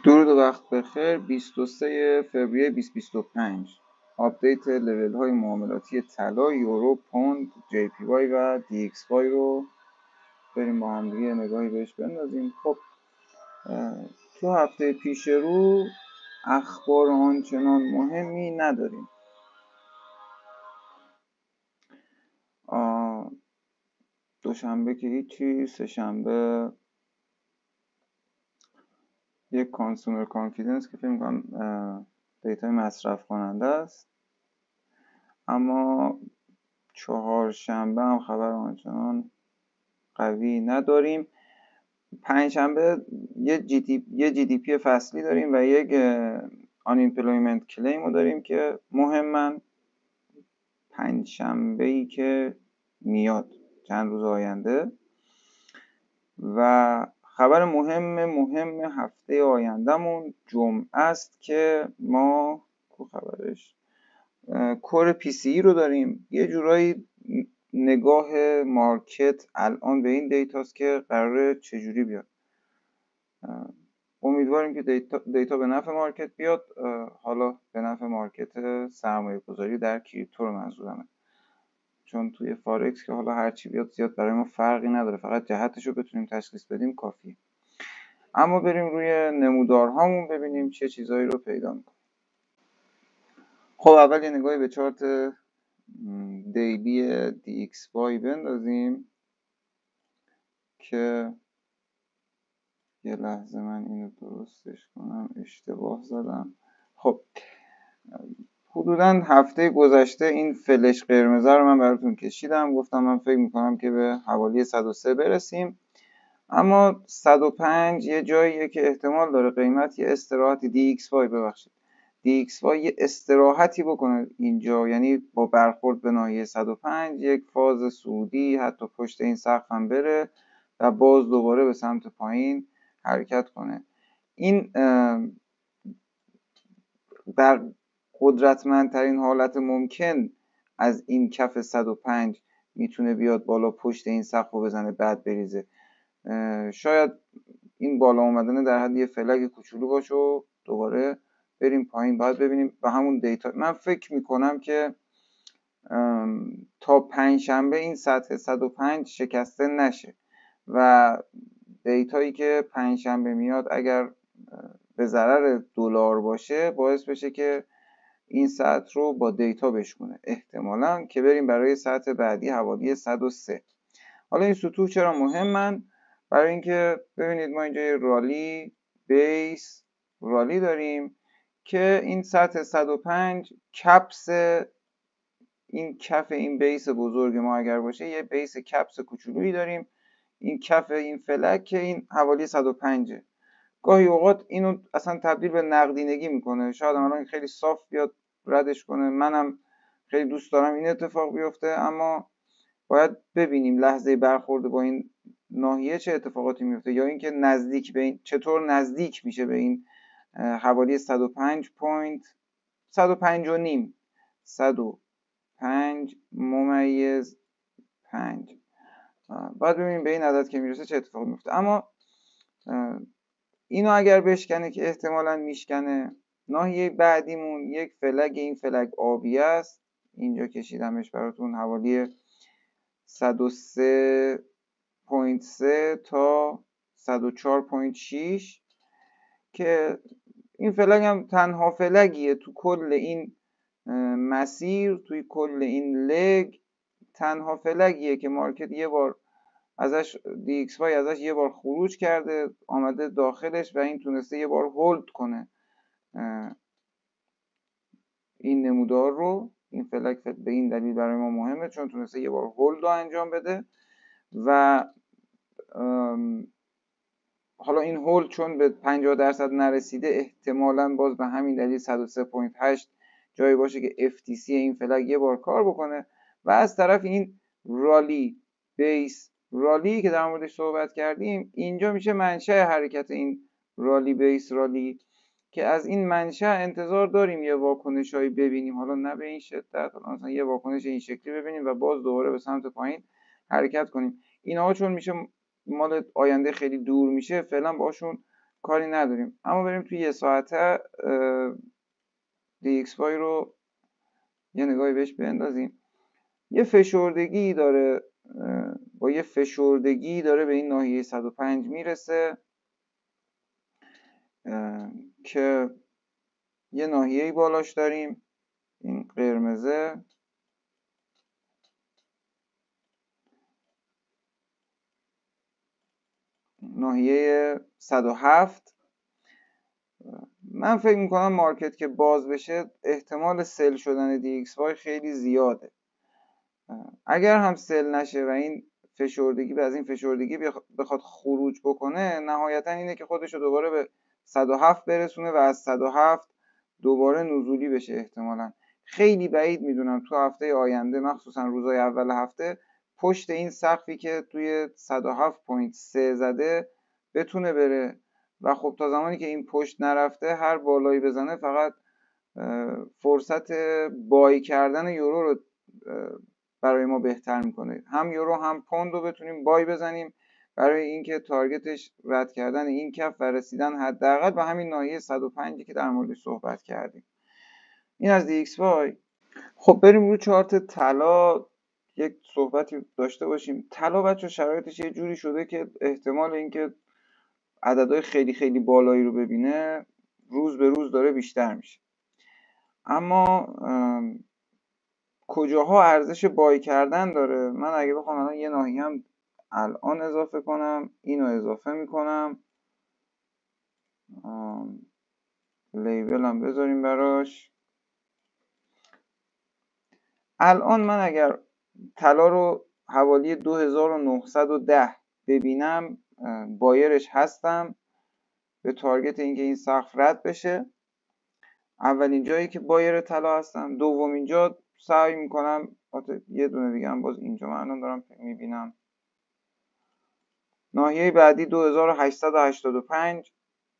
درود و وقت بخیر. 23 فوریه 2025 آپدیت لول های معاملاتی طلا، یورو، پوند، جی پی وای و دی ایکس وای رو بریم با هم دیگه نگاهی بهش بندازیم. خب تو هفته پیش رو اخبار آنچنان مهمی نداریم. دوشنبه که هیچی، سه شنبه یک کانسومر کانفیدنس که فکر می‌کنم دیتای مصرف کننده است، اما چهارشنبه هم خبر آنچنان قوی نداریم. پنجشنبه یه جی دی پی فصلی داریم و یک unemployment claim رو داریم که مهمن. پنجشنبه‌ای که میاد چند روز آینده. و خبر مهم هفته آیندهمون جمعه است که ما خبرش کور پی سی ای رو داریم. یه جورایی نگاه مارکت الان به این دیتاست که قراره چجوری بیاد. امیدواریم که دیتا به نفع مارکت بیاد. حالا به نفع مارکت سرمایه گذاری در کریپتو رو منظورمه، چون توی فارکس که حالا هرچی بیاد زیاد برای ما فرقی نداره، فقط جهتش رو بتونیم تشخیص بدیم کافیه. اما بریم روی نمودارهامون ببینیم چه چیزایی رو پیدا میکنیم. خب اول یه نگاهی به چارت دیلی دی ایکس وای بندازیم که یه لحظه من اینو درستش کنم، اشتباه زدم. خب حدودا هفته گذشته این فلش قرمزه رو من براتون کشیدم، گفتم من فکر میکنم که به حوالی 103 برسیم، اما 105 یه جاییه که احتمال داره قیمت یه استراحتی دی ایکس وای یه استراحتی بکنه اینجا، یعنی با برخورد به ناحیه 105 یک فاز صعودی حتی پشت این سقف هم بره و باز دوباره به سمت پایین حرکت کنه. این در قدرتمندترین حالت ممکن از این کف 105 میتونه بیاد بالا، پشت این سقف رو بزنه بعد بریزه. شاید این بالا اومدن در حد یه فلک کوچولو باشه و دوباره بریم پایین. باید ببینیم به همون دیتا. من فکر میکنم که تا پنجشنبه این سطح 105 شکسته نشه و دیتایی که پنجشنبه میاد اگر به ضرر دلار باشه باعث بشه که این سطح رو با دیتا بشکنه احتمالاً، که بریم برای سطح بعدی حوالی 103. حالا این سطوح چرا مهمن؟ برای اینکه ببینید ما اینجا یه رالی بیس رالی داریم که این سطح 105 کپس این کف این بیس بزرگ ما اگر باشه یه بیس کپس کوچولویی داریم. این کف این فلک که این حوالی 105. گاهی اوقات اینو اصلا تبدیل به نقدینگی میکنه. شاید الان خیلی صاف بیاد ردش کنه، منم خیلی دوست دارم این اتفاق بیفته، اما باید ببینیم لحظه برخورد با این ناحیه چه اتفاقاتی میفته، یا اینکه نزدیک به این چطور نزدیک میشه به این حوالی 105 پوینت 105 و نیم 105 ممیز 5. باید ببینیم به این عدد که میرسه چه اتفاقی میفته. اما اینو اگر بشکنه که احتمالاً میشکنه، ناحیه بعدیمون یک فلگ، این فلگ آبی است، اینجا کشیدمش براتون، حوالی 103.3 تا 104.6 که این فلگ هم تنها فلگیه تو کل این مسیر، توی کل این لگ تنها فلگیه که مارکت یه بار ازش دی ایکس وای ازش یه بار خروج کرده آمده داخلش و این تونسته یه بار هولد کنه این نمودار رو. این فلک به این دلیل برای ما مهمه چون تونسته یه بار هولد رو انجام بده و حالا این هولد چون به 50% نرسیده احتمالاً باز به همین دلیل 103.8 جایی باشه که FTC این فلک یه بار کار بکنه. و از طرف این رالی بیس رالی که در موردش صحبت کردیم اینجا میشه منشأ حرکت این رالی بیس رالی، که از این منشأ انتظار داریم یه واکنشایی ببینیم، حالا نه به این شدت، حالا مثلا یه واکنش این شکلی ببینیم و باز دوباره به سمت پایین حرکت کنیم. اینها چون میشه مال آینده خیلی دور میشه، فعلا باشون کاری نداریم. اما بریم توی یه ساعته DXY رو یه نگاهی بهش بندازیم. یه فشردگی داره، با یه فشردگی داره به این ناحیه 105 میرسه که یه ناحیه‌ای بالاش داریم، این قرمزه، ناحیه 107. من فکر میکنم مارکت که باز بشه احتمال سل شدن DXY خیلی زیاده. اگر هم سل نشه و این فشردگی به از این فشردگی بخواد خروج بکنه، نهایتا اینه که خودش رو دوباره به 107 برسونه و از 107 دوباره نزولی بشه احتمالا. خیلی بعید میدونم تو هفته آینده، مخصوصا روزای اول هفته، پشت این سقفی که توی 107.3 زده بتونه بره. و خب تا زمانی که این پشت نرفته، هر بالایی بزنه فقط فرصت بای کردن یورو رو برای ما بهتر میکنه. هم یورو هم پوند رو بتونیم بای بزنیم برای اینکه تارگتش رد کردن این کف و رسیدن حداقل به همین ناحیه 105 که در موردش صحبت کردیم. این از DXY. خب بریم روی چارت طلا یک صحبتی داشته باشیم. طلا بچه شرایطش یه جوری شده که احتمال اینکه عددهای خیلی خیلی بالایی رو ببینه روز به روز داره بیشتر میشه. اما کجاها ارزش بای کردن داره؟ من اگه بخوام الان یه ناحیه هم الان اضافه کنم، اینو اضافه میکنم، لیبل هم بذاریم براش. الان من اگر طلا رو حوالی 2910 ببینم، بایرش هستم به تارگت اینکه این سقف رد بشه. اولین جایی که بایر طلا هستم. دومین جا سعی میکنم یه دونه دیگه هم باز اینجا من الان دارم میبینم، ناحیه بعدی 2885،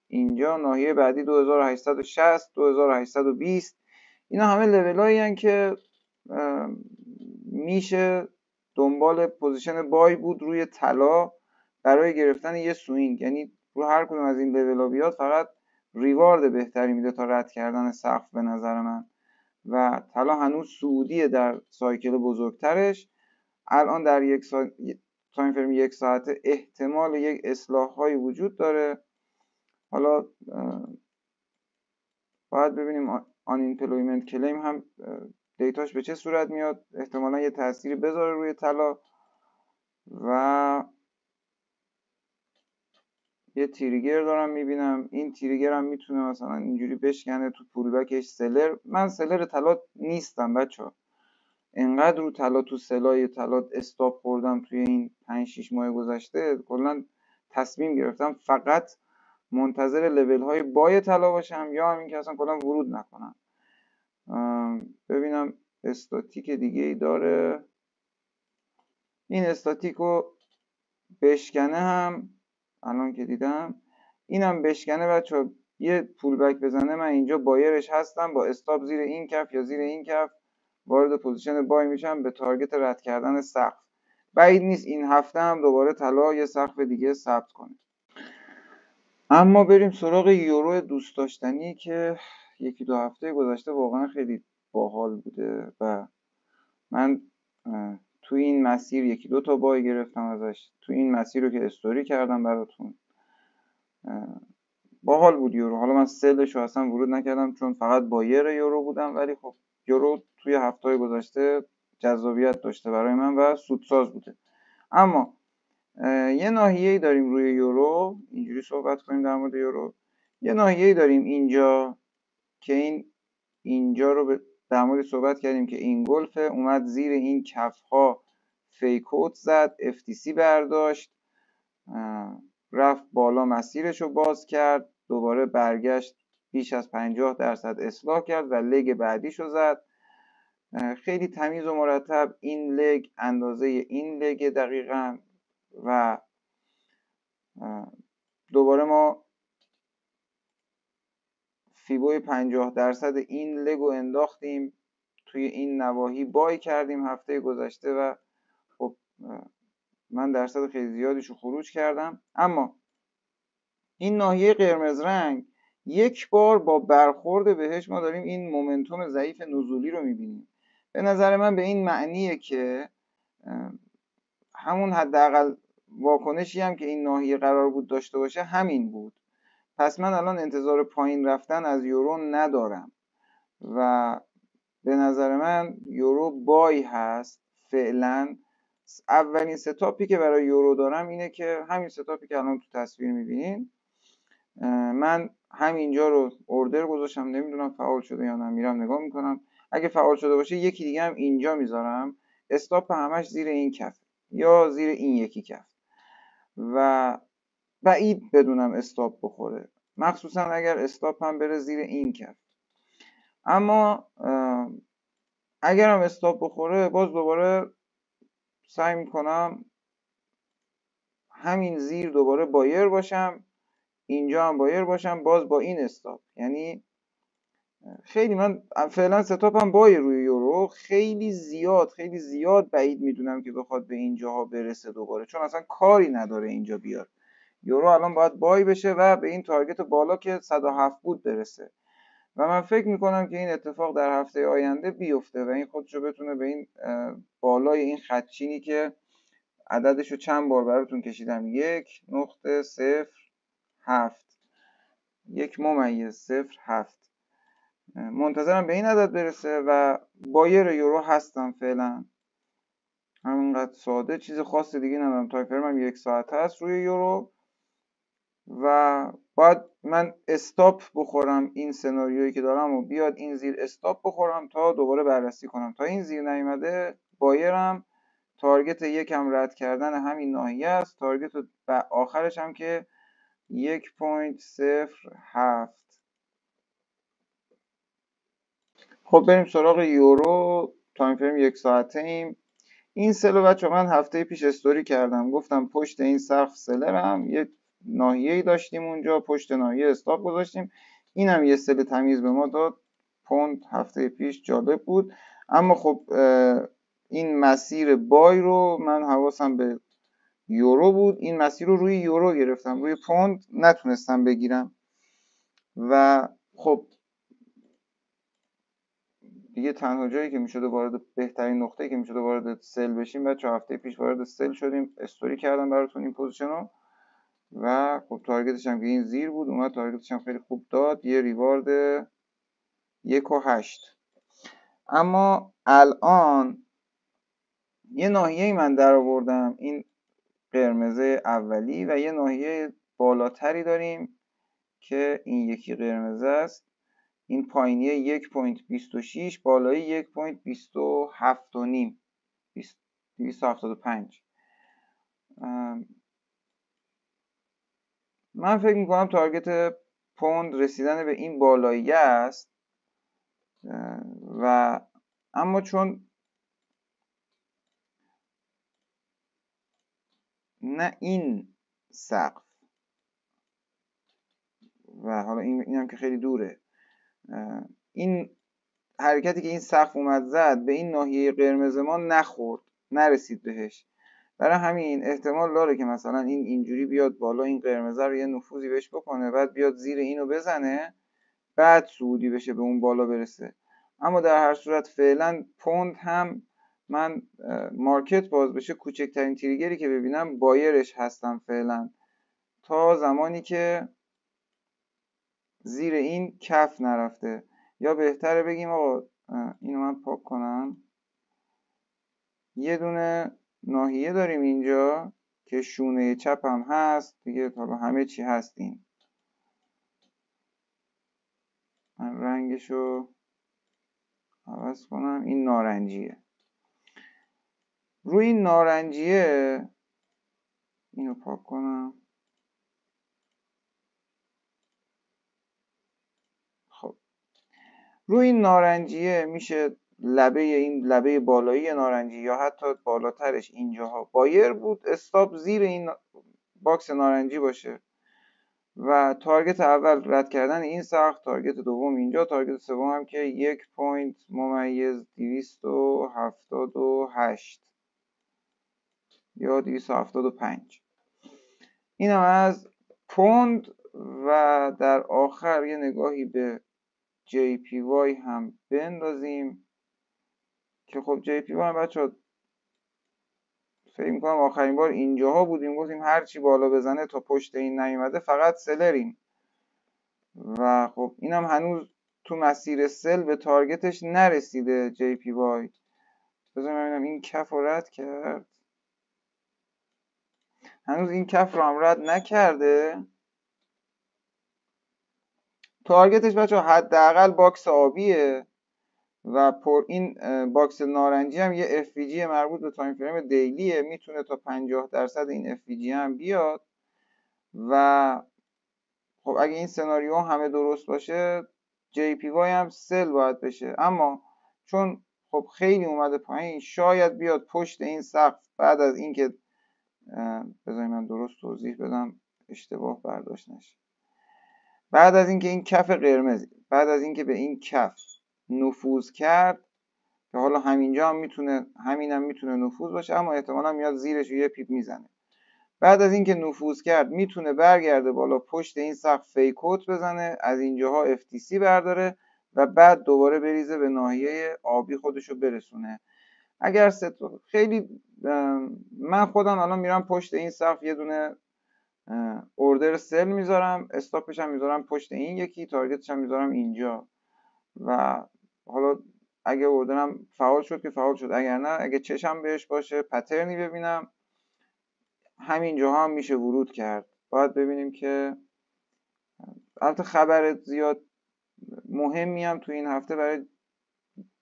اینجا ناحیه بعدی 2860، 2820. اینا همه لیبل هایی هستن که میشه دنبال پوزیشن بای بود روی طلا برای گرفتن یه سوینگ. یعنی رو هر کدوم از این لیبل ها بیاد فقط ریوارد بهتری میده تا رد کردن سقف به نظر من. و طلا هنوز صعودیه در سایکل بزرگترش. الان در یک تایم فریم یک ساعته احتمال یک اصلاح های وجود داره. حالا باید ببینیم آن ایمپلویمنت کلیم هم دیتاش به چه صورت میاد، احتمالا یه تأثیری بذاره روی طلا. و یه تریگر دارم میبینم، این تریگر هم میتونه مثلا اینجوری بشکنه تو پولبکش سلر. من سلر طلا نیستم بچه، انقدر رو طلا تو سلای طلا استاپ خوردم توی این 5-6 ماه گذشته، کلا تصمیم گرفتم فقط منتظر لیول های بای طلا باشم یا هم این که اصلا کلا ورود نکنم. ببینم استاتیک دیگه ای داره. این استاتیک رو بشکنه هم الان که دیدم، اینم بشکنه بچه یه پولبک بزنه، من اینجا بایرش هستم با استاپ زیر این کف یا زیر این کف وارد پوزیشن بای میشم به تارگت رد کردن سقف. بعید نیست این هفته هم دوباره طلا یه سقف دیگه ثبت کنه. اما بریم سراغ یورو دوست داشتنی که یکی دو هفته گذشته واقعا خیلی باحال بوده و من تو این مسیر یکی دو تا بای گرفتم ازش. تو این مسیر رو که استوری کردم براتون باحال بود یورو. حالا من سلش رو اصلا ورود نکردم چون فقط بایر یورو بودم، ولی خب یورو توی هفته گذشته جذابیت داشته برای من و سودساز بوده. اما یه ناحیه‌ای داریم روی یورو، اینجوری صحبت کنیم در مورد یورو. یه ناحیه‌ای داریم اینجا که اینجا رو در مورد صحبت کردیم که این گلفه اومد زیر این کفها فیکوت زد، FTC برداشت، رفت بالا مسیرش رو باز کرد، دوباره برگشت بیش از 50% اصلاح کرد و لگ بعدیش رو زد. خیلی تمیز و مرتب این لگ اندازه این لگ دقیقا و دوباره ما فیبوی 50% این لگ رو انداختیم توی این نواحی بای کردیم هفته گذشته و خب من درصد خیلی زیادیش رو خروج کردم. اما این ناحیه قرمز رنگ یک بار با برخورد بهش ما داریم این مومنتوم ضعیف نزولی رو میبینیم. به نظر من به این معنیه که همون حداقل واکنشی هم که این ناحیه قرار بود داشته باشه همین بود. پس من الان انتظار پایین رفتن از یورو ندارم و به نظر من یورو بای هست فعلا. اولین ستاپی که برای یورو دارم اینه که همین ستاپی که الان تو تصویر میبینین، من همینجا رو اوردر گذاشتم، نمیدونم فعال شده یا نه، میرم نگاه میکنم. اگه فعال شده باشه یکی دیگه هم اینجا میذارم، استاپ همش زیر این کف یا زیر این یکی کف و بعید بدونم استاپ بخوره، مخصوصا اگر استاپ هم بره زیر این کف. اما اگر هم استاپ بخوره باز دوباره سعی میکنم همین زیر دوباره بایر باشم، اینجا هم بایر باشم، باز با این استاپ. یعنی خیلی من فعلا ستاپم بای روی یورو، خیلی زیاد بعید میدونم که بخواد به اینجاها برسه دوباره، چون اصلا کاری نداره اینجا بیاد. یورو الان باید بای بشه و به این تارگت بالا که 107 بود برسه و من فکر میکنم که این اتفاق در هفته آینده بیفته و این خودشو بتونه به این بالای این خطچینی که عددشو چند بار براتون کشیدم، 1.07 منتظرم به این عدد برسه و بایر یورو هستم فعلا. همینقدر ساده، چیز خاص دیگه ندارم. تایم فرمم 1 ساعت هست روی یورو و باید من استاپ بخورم این سناریویی که دارم و بیاد این زیر استاپ بخورم تا دوباره بررسی کنم. تا این زیر نیومده بایرم، تارگت یکم رد کردن همین ناحیه است، تارگت آخرش هم که 1.07. خب بریم سراغ یورو. تایم فریم 1 ساعته ایم. این سلو بچه من هفته پیش استوری کردم، گفتم پشت این سقف سلرم یه ناحیه‌ای داشتیم اونجا، پشت ناحیه استاپ گذاشتیم. اینم یه سل تمیز به ما داد پوند هفته پیش، جالب بود. اما خب این مسیر بای رو من حواسم به یورو بود، این مسیر رو روی یورو گرفتم، روی پوند نتونستم بگیرم و خب دیگه تنها جایی که میشده وارد، بهترین نقطه‌ای که میشده وارد سل بشیم، بچه هفته پیش وارد سل شدیم، استوری کردم براتون این پوزیشن رو و خب تارگتش هم که این زیر بود اومد، تارگتش هم خیلی خوب داد، یه ریوارد 1.8. اما الان یه ناحیه‌ای من در آوردم، این قرمزه اولی، و یه ناحیه بالاتری داریم که این یکی قرمزه است، این پایینی 1.26 بالایی 1.27.5 275. من فکر میکنم تارگت پوند رسیدن به این بالایی است و اما چون نه این سقف و حالا این هم که خیلی دوره، این حرکتی که این سقف اومد زد به این ناحیه قرمز ما نخورد، نرسید بهش، برای همین احتمال داره که مثلا این اینجوری بیاد بالا، این قرمزه رو یه نفوذی بهش بکنه، بعد بیاد زیر اینو بزنه، بعد صعودی بشه به اون بالا برسه. اما در هر صورت فعلا پوند هم من مارکت باز بشه کوچکترین تریگری که ببینم بایرش هستم فعلا، تا زمانی که زیر این کف نرفته. یا بهتره بگیم آقا اینو من پاک کنم، یه دونه ناحیه داریم اینجا که شونه چپ هم هست دیگه، حالا همه چی هست. این من رنگشو عوض کنم، این نارنجیه. روی این نارنجیه اینو پاک کنم. خب روی این نارنجیه میشه لبه، این لبه بالایی نارنجی یا حتی بالاترش اینجاها بایر بود، استاپ زیر این باکس نارنجی باشه و تارگت اول رد کردن این سقف، تارگت دوم اینجا، تارگت سوم هم که 1.278 یا 275. این هم از پوند و در آخر یه نگاهی به JPY هم بندازیم که خب JPY هم بچه فکر میکنم آخرین بار اینجاها بودیم، گفتیم هرچی بالا بزنه تا پشت این نیومده فقط سلریم و خب اینم هنوز تو مسیر سل به تارگتش نرسیده JPY. بذاریم ببینم این کف رو رد کرد، هنوز این کف رو هم رد نکرده. تارگتش بچه حداقل باکس آبیه و این باکس نارنجی هم یه FVG مربوط به تایم فریم دیلیه، میتونه تا 50% این FVG هم بیاد و خب اگه این سناریو همه درست باشه JPY هم سل باید بشه، اما چون خب خیلی اومده پایین شاید بیاد پشت این سقف بعد از اینکه بذارید من درست توضیح بدم اشتباه برداشت نشه. بعد از اینکه این کف قرمز بعد از اینکه به این کف نفوذ کرد که حالا همینجا هم میتونه همینم میتونه نفوذ باشه، اما احتمالا میاد زیرش یه پیپ میزنه. بعد از اینکه نفوذ کرد میتونه برگرده بالا پشت این سقف فیکوت بزنه، از اینجاها FTC برداره و بعد دوباره بریزه به ناحیه آبی خودشو برسونه. اگر خیلی من خودم الان میرم پشت این سقف یه دونه اوردر سل میذارم، استاپش هم میذارم پشت این یکی، تارگتش هم میذارم اینجا و حالا اگه اوردرم فعال شد که فعال شد، اگر نه اگه چشم بهش باشه پترنی ببینم همینجاها هم میشه ورود کرد. باید ببینیم که البته خبر زیاد مهمی هم تو این هفته برای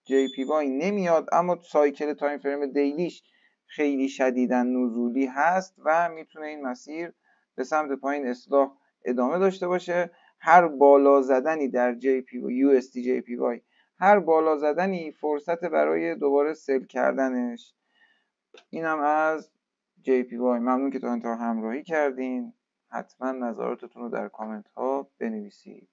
JPY نمیاد، اما سایکل تایم فریم دیلیش خیلی شدیداً نزولی هست و میتونه این مسیر به سمت پایین اصلاح ادامه داشته باشه. هر بالا زدنی در USD JPY هر بالا زدنی فرصت برای دوباره سل کردنش. اینم از JPY. ممنون که تا انتها همراهی کردین. حتما نظراتتون رو در کامنت ها بنویسید.